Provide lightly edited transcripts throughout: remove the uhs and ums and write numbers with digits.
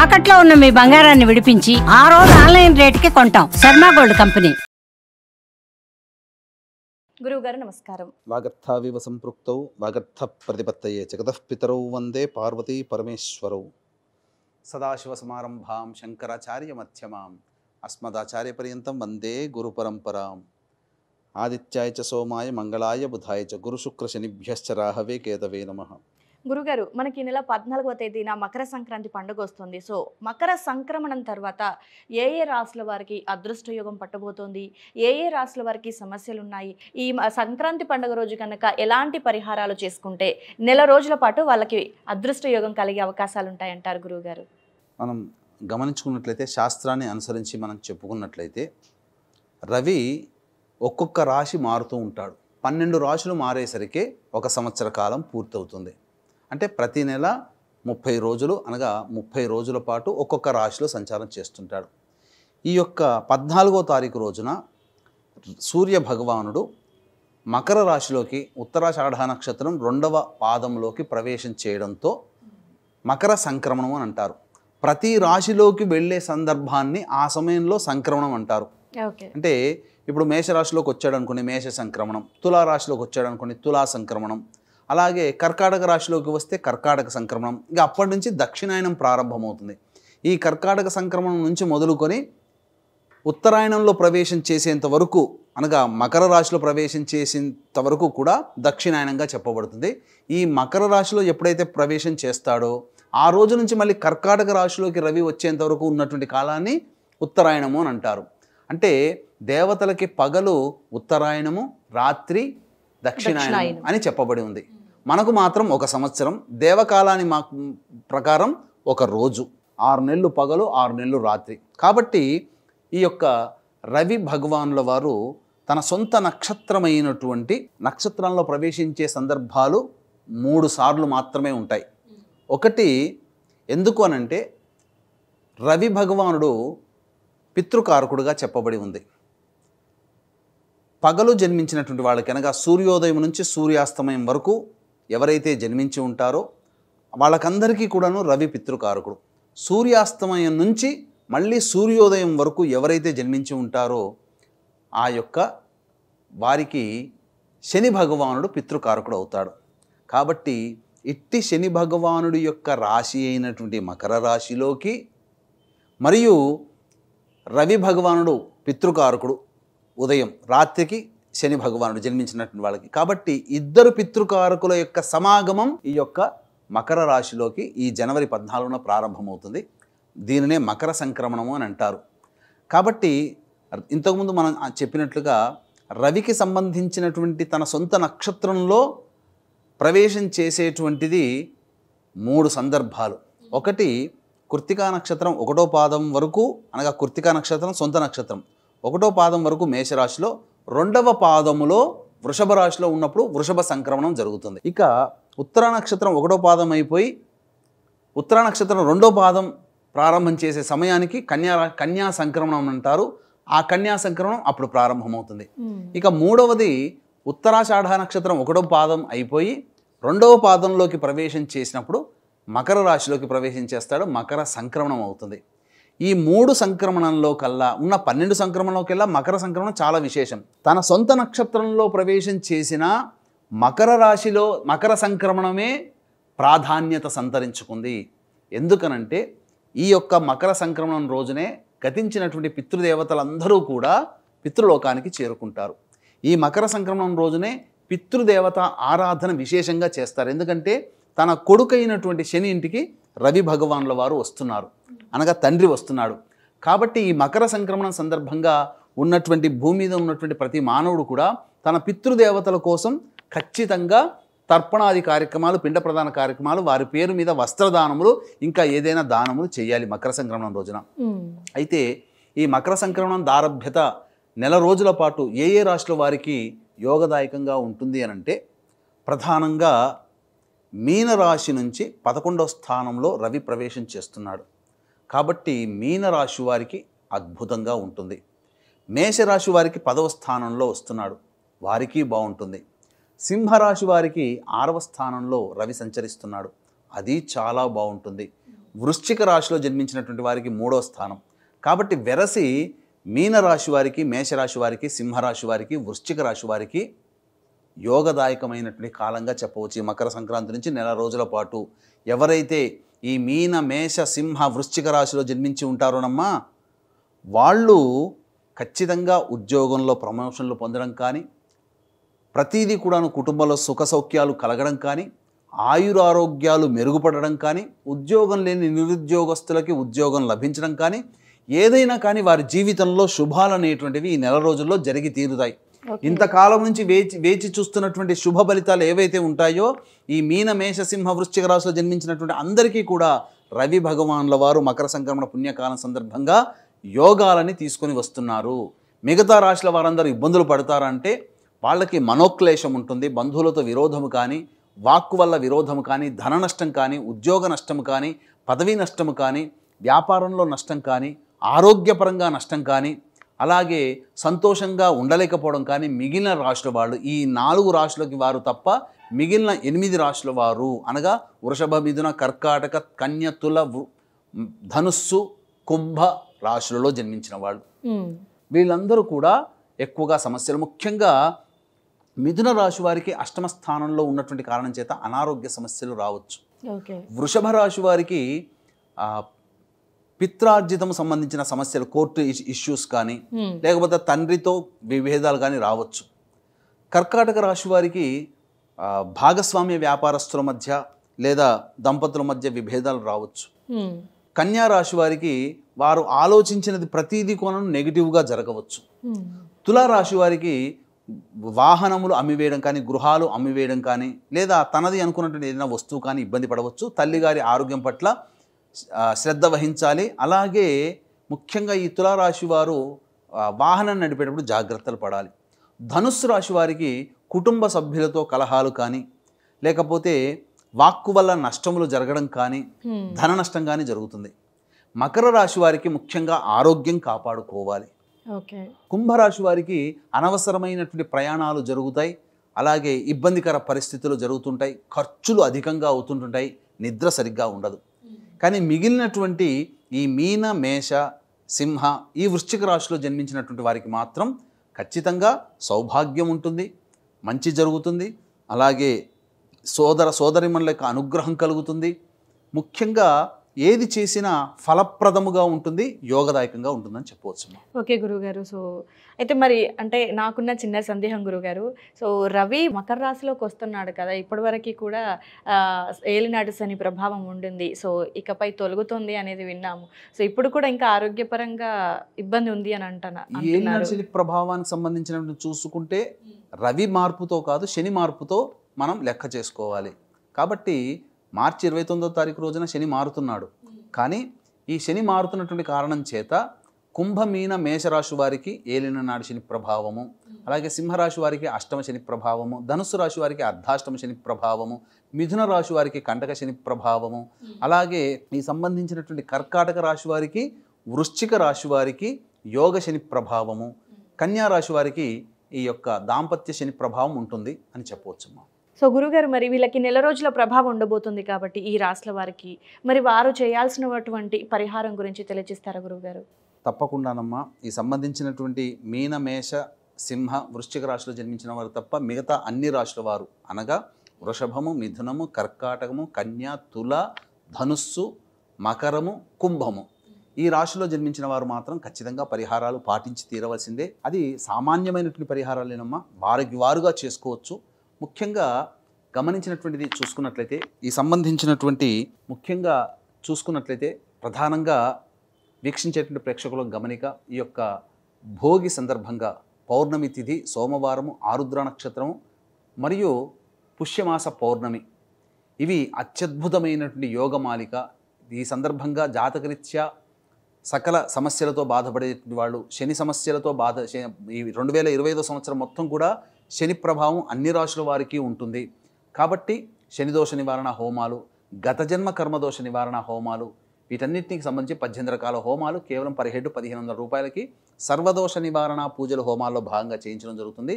తాకట్లో ఉన్న మీ బంగారాన్ని విడిపించి ఆ రోజు ఆన్లైన్ రేటుకి కొంటాం. Sharma gold company. గురువుగారు నమస్కారం. వాగర్థావివ సంపృక్తౌ వాగర్థ ప్రతిపత్తయే జగతః పితరౌ వందే పార్వతీ పరమేశ్వరౌ. సదాశివ సమారంభాం శంకరాచార్య మధ్యమాం అస్మదాచార్య పర్యంతం వందే గురు పరంపరాం. ఆదిత్యాయ చ సోమాయ మంగళాయ బుధాయ చ గురు శుక్ర శనిభ్యశ్చ రాహవే కేతవే నమః. గురుగారు, మనకి ఈ నెల 14వ తేదీన మకర సంక్రాంతి పండుగ వస్తుంది. సో మకర సంక్రమణం తర్వాత ఏ రాశుల వారికి అదృష్ట యోగం పట్టబోతోంది, ఏ రాశుల వారికి సమస్యలు ఉన్నాయి, ఈ సంక్రాంతి పండుగ రోజు కనుక ఎలాంటి పరిహారాలు చేసుకుంటే నెల రోజుల పాటు వాళ్ళకి అదృష్ట యోగం కలిగే అవకాశాలు ఉంటాయంటారు గురువుగారు? మనం గమనించుకున్నట్లయితే, శాస్త్రాన్ని అనుసరించి మనం చెప్పుకున్నట్లయితే, రవి ఒక్కొక్క రాశి మారుతూ ఉంటాడు. 12 రాశులు మారేసరికి ఒక సంవత్సర కాలం పూర్తవుతుంది. అంటే ప్రతి నెల 30 రోజులు, అనగా 30 రోజుల పాటు ఒక్కొక్క రాశిలో సంచారం చేస్తుంటాడు. ఈ యొక్క 14వ తారీఖు రోజున సూర్య భగవానుడు మకర రాశిలోకి ఉత్తరాషాఢ నక్షత్రం 2వ పాదంలోకి ప్రవేశం చేయడంతో మకర సంక్రమణం అని అంటారు. ప్రతి రాశిలోకి వెళ్ళే సందర్భాన్ని ఆ సమయంలో సంక్రమణం అంటారు. అంటే ఇప్పుడు మేషరాశిలోకి వచ్చాడు అనుకోండి మేష సంక్రమణం, తులారాశిలోకి వచ్చాడు అనుకోండి తులా సంక్రమణం, అలాగే కర్కాటక రాశిలోకి వస్తే కర్కాటక సంక్రమణం. ఇక అప్పటి నుంచి దక్షిణాయనం ప్రారంభమవుతుంది. ఈ కర్కాటక సంక్రమణం నుంచి మొదలుకొని ఉత్తరాయణంలో ప్రవేశం చేసేంత వరకు, అనగా మకర రాశిలో ప్రవేశం చేసేంత వరకు కూడా దక్షిణాయనంగా చెప్పబడుతుంది. ఈ మకర రాశిలో ఎప్పుడైతే ప్రవేశం చేస్తాడో ఆ రోజు నుంచి మళ్ళీ కర్కాటక రాశిలోకి రవి వచ్చేంత వరకు ఉన్నటువంటి కాలాన్ని ఉత్తరాయణము అని అంటారు. అంటే దేవతలకి పగలు ఉత్తరాయణము, రాత్రి దక్షిణాయనం అని చెప్పబడి ఉంది. మనకు మాత్రం ఒక సంవత్సరం, దేవకాలాన్ని ప్రకారం ఒక రోజు, 6 నెలలు పగలు 6 నెలలు రాత్రి. కాబట్టి ఈ యొక్క రవి భగవానుల వారు తన సొంత నక్షత్రమైనటువంటి నక్షత్రంలో ప్రవేశించే సందర్భాలు 3 సార్లు మాత్రమే ఉంటాయి. ఒకటి ఎందుకు అనంటే, రవి భగవానుడు పితృకారకుడుగా చెప్పబడి ఉంది. పగలు జన్మించినటువంటి వాళ్ళకి, అనగా సూర్యోదయం నుంచి సూర్యాస్తమయం వరకు ఎవరైతే జన్మించి ఉంటారో వాళ్ళకందరికీ కూడాను రవి పితృకారకుడు. సూర్యాస్తమయం నుంచి మళ్ళీ సూర్యోదయం వరకు ఎవరైతే జన్మించి ఉంటారో ఆ యొక్క వారికి శని భగవానుడు పితృకారకుడు అవుతాడు. కాబట్టి ఇట్టి శని భగవానుడి యొక్క రాశి అయినటువంటి మకర రాశిలోకి, మరియు రవి భగవానుడు పితృకారకుడు ఉదయం, రాత్రికి శని భగవానుడు జన్మించినటువంటి వాళ్ళకి. కాబట్టి ఇద్దరు పితృకారకుల యొక్క సమాగమం ఈ యొక్క మకర రాశిలోకి ఈ జనవరి 14న ప్రారంభమవుతుంది. దీనినే మకర సంక్రమణము అని అంటారు. కాబట్టి ఇంతకుముందు మనం చెప్పినట్లుగా రవికి సంబంధించినటువంటి తన సొంత నక్షత్రంలో ప్రవేశం చేసేటువంటిది 3 సందర్భాలు. ఒకటి కృత్తికా నక్షత్రం 1వ పాదం వరకు, అనగా కృత్తికా నక్షత్రం సొంత నక్షత్రం 1వ పాదం వరకు మేషరాశిలో, 2వ పాదములో వృషభ రాశిలో ఉన్నప్పుడు వృషభ సంక్రమణం జరుగుతుంది. ఇక ఉత్తరా నక్షత్రం 1వ పాదం అయిపోయి ఉత్తరా నక్షత్రం 2వ పాదం ప్రారంభం చేసే సమయానికి కన్యా సంక్రమణం అంటారు. ఆ కన్యా సంక్రమణం అప్పుడు ప్రారంభమవుతుంది. ఇక 3వది ఉత్తరాషాఢ నక్షత్రం 1వ పాదం అయిపోయి 2వ పాదంలోకి ప్రవేశం చేసినప్పుడు మకర రాశిలోకి ప్రవేశం చేస్తాడు, మకర సంక్రమణం అవుతుంది. ఈ 3 సంక్రమణంలో కల్లా ఉన్న 12 సంక్రమణంలోకెల్లా మకర సంక్రమణం చాలా విశేషం. తన సొంత నక్షత్రంలో ప్రవేశం చేసిన మకర రాశిలో మకర సంక్రమణమే ప్రాధాన్యత సంతరించుకుంది. ఎందుకనంటే ఈ యొక్క మకర సంక్రమణం రోజునే గతించినటువంటి పితృదేవతలందరూ కూడా పితృలోకానికి చేరుకుంటారు. ఈ మకర సంక్రమణం రోజునే పితృదేవత ఆరాధన విశేషంగా చేస్తారు. ఎందుకంటే తన కొడుకైనటువంటి శని ఇంటికి రవి భగవానుల వారు వస్తున్నారు, అనగా తండ్రి వస్తున్నాడు. కాబట్టి ఈ మకర సంక్రమణం సందర్భంగా ఉన్నటువంటి భూమి మీద ఉన్నటువంటి ప్రతి మానవుడు కూడా తన పితృదేవతల కోసం ఖచ్చితంగా తర్పణాది కార్యక్రమాలు, పిండ ప్రదాన కార్యక్రమాలు, వారి పేరు మీద వస్త్రదానములు, ఇంకా ఏదైనా దానములు చేయాలి మకర సంక్రమణం రోజున. అయితే ఈ మకర సంక్రమణం దారభ్యత నెల రోజుల పాటు ఏ రాశుల వారికి యోగదాయకంగా ఉంటుంది అనంటే, ప్రధానంగా మీనరాశి నుంచి 11వ స్థానంలో రవి ప్రవేశం చేస్తున్నాడు. కాబట్టి మీనరాశి వారికి అద్భుతంగా ఉంటుంది. మేషరాశి వారికి 10వ స్థానంలో వస్తున్నాడు, వారికి బాగుంటుంది. సింహరాశి వారికి 6వ స్థానంలో రవి సంచరిస్తున్నాడు, అది చాలా బాగుంటుంది. వృశ్చిక రాశిలో జన్మించినటువంటి వారికి 3వ స్థానం. కాబట్టి వెరసి మీనరాశి వారికి, మేషరాశి వారికి, సింహరాశి వారికి, వృశ్చిక రాశి వారికి యోగదాయకమైనటువంటి కాలంగా చెప్పవచ్చు. ఈ మకర సంక్రాంతి నుంచి నెల రోజుల పాటు ఎవరైతే ఈ మీన, మేష, సింహ, వృశ్చిక రాశిలో జన్మించి ఉంటారోనమ్మా, వాళ్ళు ఖచ్చితంగా ఉద్యోగంలో ప్రమోషన్లు పొందడం కానీ, ప్రతీదీ కూడాను కుటుంబంలో సుఖ సౌఖ్యాలు కలగడం కానీ, ఆయురారోగ్యాలు మెరుగుపడడం కానీ, ఉద్యోగం లేని నిరుద్యోగస్తులకి ఉద్యోగం లభించడం కానీ, ఏదైనా కానీ వారి జీవితంలో శుభాలు అనేటువంటివి ఈ నెల రోజుల్లో జరిగి తీరుతాయి. ఇంతకాలం నుంచి వేచి చూస్తున్నటువంటి శుభ ఫలితాలు ఏవైతే ఉంటాయో ఈ మీన, మేష, సింహ, వృశ్చిక రాశిలో జన్మించినటువంటి అందరికీ కూడా రవి భగవాన్ల వారు మకర సంక్రమణ పుణ్యకాలం సందర్భంగా యోగాలని తీసుకొని వస్తున్నారు. మిగతా రాశుల వారందరూ ఇబ్బందులు పడతారంటే వాళ్ళకి మనోక్లేశం ఉంటుంది, బంధువులతో విరోధము కానీ, వాక్కు వల్ల విరోధము కానీ, ధన నష్టం కానీ, ఉద్యోగ నష్టము కానీ, పదవీ నష్టము కానీ, వ్యాపారంలో నష్టం కానీ, ఆరోగ్యపరంగా నష్టం కానీ, అలాగే సంతోషంగా ఉండలేకపోవడం కానీ మిగిలిన రాశుల వాళ్ళు, ఈ 4 రాశులకి వారు తప్ప మిగిలిన 8 రాశుల వారు అనగా వృషభ, మిథున, కర్కాటక, కన్య, తుల, ధనుస్సు, కుంభ రాశులలో జన్మించిన వాళ్ళు వీళ్ళందరూ కూడా ఎక్కువగా సమస్యలు, ముఖ్యంగా మిథున రాశి వారికి అష్టమ స్థానంలో ఉన్నటువంటి కారణం చేత అనారోగ్య సమస్యలు రావచ్చు. వృషభ రాశి వారికి పిత్రార్జితం సంబంధించిన సమస్యలు, కోర్టు ఇష్యూస్ కానీ, లేకపోతే తండ్రితో విభేదాలు కానీ రావచ్చు. కర్కాటక రాశి వారికి భాగస్వామ్య వ్యాపారస్తుల మధ్య లేదా దంపతుల మధ్య విభేదాలు రావచ్చు. కన్యా రాశి వారికి వారు ఆలోచించినది ప్రతీది కోణం నెగిటివ్గా జరగవచ్చు. తులారాశి వారికి వాహనములు అమ్మివేయడం కానీ, గృహాలు అమ్మివేయడం కానీ, లేదా తనది అనుకున్నటువంటి ఏదైనా వస్తువు కానీ ఇబ్బంది పడవచ్చు. తల్లిగారి ఆరోగ్యం పట్ల శ్రద్ధ వహించాలి. అలాగే ముఖ్యంగా ఈ తులారాశి వారు వాహనం నడిపేటప్పుడు జాగ్రత్తలు పడాలి. ధనుస్సు రాశి వారికి కుటుంబ సభ్యులతో కలహాలు కానీ, లేకపోతే వాక్కు వల్ల నష్టములు జరగడం కానీ, ధన నష్టం కానీ జరుగుతుంది. మకర రాశి వారికి ముఖ్యంగా ఆరోగ్యం కాపాడుకోవాలి. కుంభరాశి వారికి అనవసరమైనటువంటి ప్రయాణాలు జరుగుతాయి, అలాగే ఇబ్బందికర పరిస్థితులు జరుగుతుంటాయి, ఖర్చులు అధికంగా అవుతుంటుంటాయి, నిద్ర సరిగ్గా ఉండదు. కానీ మిగిలినటువంటి ఈ మీన, మేష, సింహ, ఈ వృశ్చిక రాశిలో జన్మించినటువంటి వారికి మాత్రం ఖచ్చితంగా సౌభాగ్యం ఉంటుంది, మంచి జరుగుతుంది, అలాగే సోదరిమణుల యొక్క అనుగ్రహం కలుగుతుంది. ముఖ్యంగా ఏది చేసినా ఫలప్రదముగా ఉంటుంది, యోగదాయకంగా ఉంటుందని చెప్పవచ్చు. ఓకే గురుగారు. సో అయితే మరి అంటే నాకున్న చిన్న సందేహం గురుగారు, సో రవి మకర రాశిలోకి వస్తున్నాడు కదా, ఇప్పటివరకు కూడా ఏలినాడు శని ప్రభావం ఉండింది, సో ఇకపై తొలగుతుంది అనేది విన్నాము. సో ఇప్పుడు కూడా ఇంకా ఆరోగ్యపరంగా ఇబ్బంది ఉంది అని అంటున్నారు. ఏలినాడు శని ప్రభావానికి సంబంధించినటువంటి చూసుకుంటే రవి మార్పుతో కాదు, శని మార్పుతో మనం లెక్క చేసుకోవాలి. కాబట్టి మార్చి 29వ తారీఖు రోజున శని మారుతున్నాడు. కానీ ఈ శని మారుతున్నటువంటి కారణం చేత కుంభమీన మేషరాశి వారికి ఏలిన నాడు శని ప్రభావము, అలాగే సింహరాశి వారికి అష్టమ శని ప్రభావము, ధనుస్సు రాశి వారికి అర్ధాష్టమ శని ప్రభావము, మిథున రాశి వారికి కంటక శని ప్రభావము, అలాగే ఈ సంబంధించినటువంటి కర్కాటక రాశి వారికి, వృశ్చిక రాశి వారికి యోగ శని ప్రభావము, కన్యా రాశి వారికి ఈ యొక్క దాంపత్య శని ప్రభావం ఉంటుంది అని చెప్పవచ్చమ్మా. సో గురుగారు, మరి వీళ్ళకి నెల రోజుల ప్రభావం ఉండబోతుంది కాబట్టి ఈ రాశుల వారికి మరి వారు చేయాల్సినటువంటి పరిహారం గురించి తెలియజేస్తారా గురుగారు? తప్పకుండానమ్మా. ఈ సంబంధించినటువంటి మీన, మేష, సింహ, వృశ్చిక రాశిలో జన్మించిన వారు తప్ప మిగతా అన్ని రాశుల వారు అనగా వృషభము, మిథునము, కర్కాటకము, కన్యా, తుల, ధనుస్సు, మకరము, కుంభము, ఈ రాశిలో జన్మించిన వారు మాత్రం ఖచ్చితంగా పరిహారాలు పాటించి తీరవలసిందే. అది సామాన్యమైనటువంటి పరిహారాలేనమ్మా, వారికి వారుగా చేసుకోవచ్చు. ముఖ్యంగా గమనించినటువంటిది చూసుకున్నట్లయితే, ఈ సంబంధించినటువంటి ముఖ్యంగా చూసుకున్నట్లయితే ప్రధానంగా వీక్షించేటువంటి ప్రేక్షకులకు గమనిక, ఈ యొక్క భోగి సందర్భంగా పౌర్ణమి తిథి సోమవారము, ఆరుద్ర నక్షత్రము మరియు పుష్యమాస పౌర్ణమి, ఇవి అత్యద్భుతమైనటువంటి యోగమాలిక. ఈ సందర్భంగా జాతకరీత్యా సకల సమస్యలతో బాధపడేటువంటి వాళ్ళు, శని సమస్యలతో ఈ 2025వ సంవత్సరం మొత్తం కూడా శని ప్రభావం అన్ని రాశుల వారికి ఉంటుంది. కాబట్టి శనిదోష నివారణ హోమాలు, గత జన్మ కర్మదోష నివారణ హోమాలు, వీటన్నిటికి సంబంధించి 18 రకాల హోమాలు కేవలం 1700-1500 రూపాయలకి సర్వదోష నివారణ పూజల హోమాల్లో భాగంగా చేయించడం జరుగుతుంది.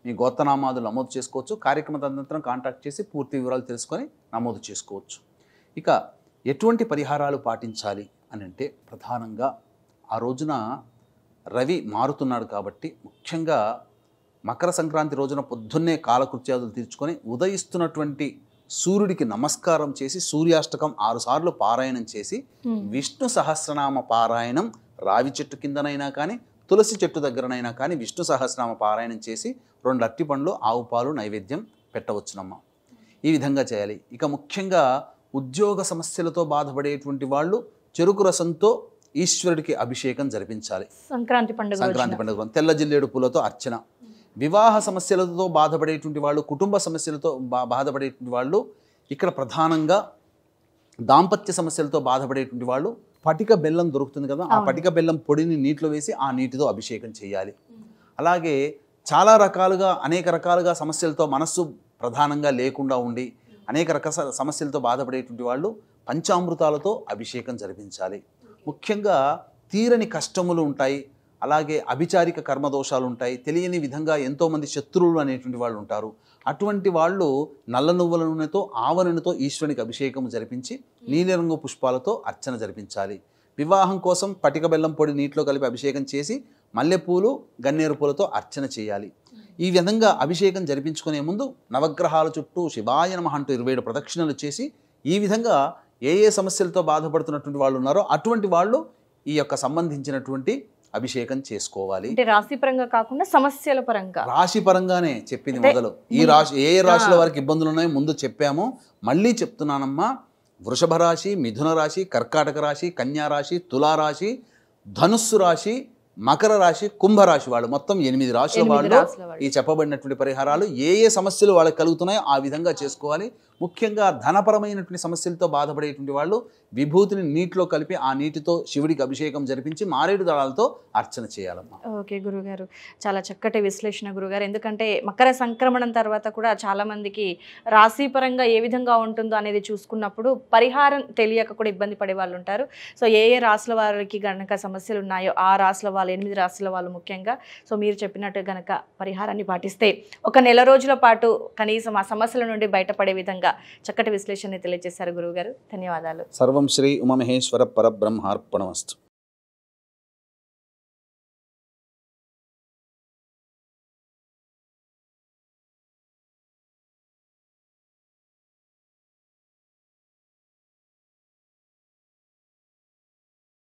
మీ గోత్రనామాదులు నమోదు చేసుకోవచ్చు. కార్యక్రమ తదనంతరం కాంటాక్ట్ చేసి పూర్తి వివరాలు తెలుసుకొని నమోదు చేసుకోవచ్చు. ఇక ఎటువంటి పరిహారాలు పాటించాలి అని అంటే ప్రధానంగా ఆ రోజున రవి మారుతున్నాడు కాబట్టి ముఖ్యంగా మకర సంక్రాంతి రోజున పొద్దున్నే కాలకృత్యాదులు తీర్చుకొని ఉదయిస్తున్నటువంటి సూర్యుడికి నమస్కారం చేసి సూర్యాష్టకం 6 సార్లు పారాయణం చేసి విష్ణు సహస్రనామ పారాయణం రావి చెట్టు కిందనైనా కానీ తులసి చెట్టు దగ్గరనైనా కానీ విష్ణు సహస్రనామ పారాయణం చేసి 2 అరటిపండ్లు ఆవు పాలు నైవేద్యం పెట్టవచ్చునమ్మా. ఈ విధంగా చేయాలి. ఇక ముఖ్యంగా ఉద్యోగ సమస్యలతో బాధపడేటువంటి వాళ్ళు చెరుకు రసంతో ఈశ్వరుడికి అభిషేకం జరిపించాలి. సంక్రాంతి పండుగ తెల్ల జిల్లేడు పూలతో అర్చన. వివాహ సమస్యలతో బాధపడేటువంటి వాళ్ళు, కుటుంబ సమస్యలతో బాధపడేటువంటి వాళ్ళు, ఇక్కడ ప్రధానంగా దాంపత్య సమస్యలతో బాధపడేటువంటి వాళ్ళు పటిక బెల్లం దొరుకుతుంది కదా, ఆ పటిక బెల్లం పొడిని నీటిలో వేసి ఆ నీటితో అభిషేకం చేయాలి. అలాగే చాలా రకాలుగా అనేక రకాలుగా సమస్యలతో మనస్సు ప్రధానంగా లేకుండా ఉండి అనేక రకాల సమస్యలతో బాధపడేటువంటి వాళ్ళు పంచామృతాలతో అభిషేకం జరిపించాలి. ముఖ్యంగా తీరని కష్టములు ఉంటాయి, అలాగే అభిచారిక కర్మదోషాలు ఉంటాయి, తెలియని విధంగా ఎంతోమంది శత్రువులు అనేటువంటి వాళ్ళు ఉంటారు. అటువంటి వాళ్ళు నల్ల నువ్వుల నూనెతో ఆవ నూనెతో ఈశ్వరునికి అభిషేకం జరిపించి నీలిరంగు పుష్పాలతో అర్చన జరిపించాలి. వివాహం కోసం పటిక బెల్లం పొడి నీటిలో కలిపి అభిషేకం చేసి మల్లెపూలు గన్నేరు పూలతో అర్చన చేయాలి. ఈ విధంగా అభిషేకం జరిపించుకునే ముందు నవగ్రహాల చుట్టూ శివాయ నమః అంటూ 27 ప్రదక్షిణలు చేసి ఈ విధంగా ఏ సమస్యలతో బాధపడుతున్నటువంటి వాళ్ళు ఉన్నారో అటువంటి వాళ్ళు ఈ యొక్క సంబంధించినటువంటి అభిషేకం చేసుకోవాలి. అంటే రాశి పరంగా కాకుండా సమస్యల పరంగా, రాశి పరంగానే చెప్పింది మొదలు. ఈ రాశి ఏ రాశుల వారికి ఇబ్బందులు ఉన్నాయో ముందు చెప్పాము, మళ్ళీ చెప్తున్నానమ్మా. వృషభ రాశి, మిథున రాశి, కర్కాటక రాశి, కన్యా రాశి, తులారాశి, ధనుస్సు రాశి, మకర రాశి, కుంభరాశి వాళ్ళు మొత్తం 8 రాశుల వాళ్ళు ఈ చెప్పబడినటువంటి పరిహారాలు ఏ సమస్యలు వాళ్ళకి కలుగుతున్నాయో ఆ విధంగా చేసుకోవాలి. ముఖ్యంగా ధనపరమైనటువంటి సమస్యలతో బాధపడేటువంటి వాళ్ళు విభూతిని నీటిలో కలిపి ఆ నీటితో శివుడికి అభిషేకం జరిపించి మారేడు దళాలతో అర్చన చేయాలమ్మా. ఓకే గురుగారు, చాలా చక్కటి విశ్లేషణ గురుగారు. ఎందుకంటే మకర సంక్రమణం తర్వాత కూడా చాలా మందికి రాశి పరంగా ఏ విధంగా ఉంటుందో అనేది చూసుకున్నప్పుడు పరిహారం తెలియక కూడా ఇబ్బంది పడే వాళ్ళు ఉంటారు. సో ఏ రాశుల వారికి గనక సమస్యలు ఉన్నాయో ఆ రాశుల వాళ్ళు, 8 రాశుల వాళ్ళు ముఖ్యంగా, సో మీరు చెప్పినట్టు గనక పరిహారాన్ని పాటిస్తే ఒక నెల రోజుల పాటు కనీసం ఆ సమస్యల నుండి బయటపడే విధంగా చక్కటి విశ్లేషణ తెలియజేశారు గురువుగారు. ధన్యవాదాలు. సర్వం శ్రీ ఉమామహేశ్వర పరబ్రహ్మార్పణమస్తు.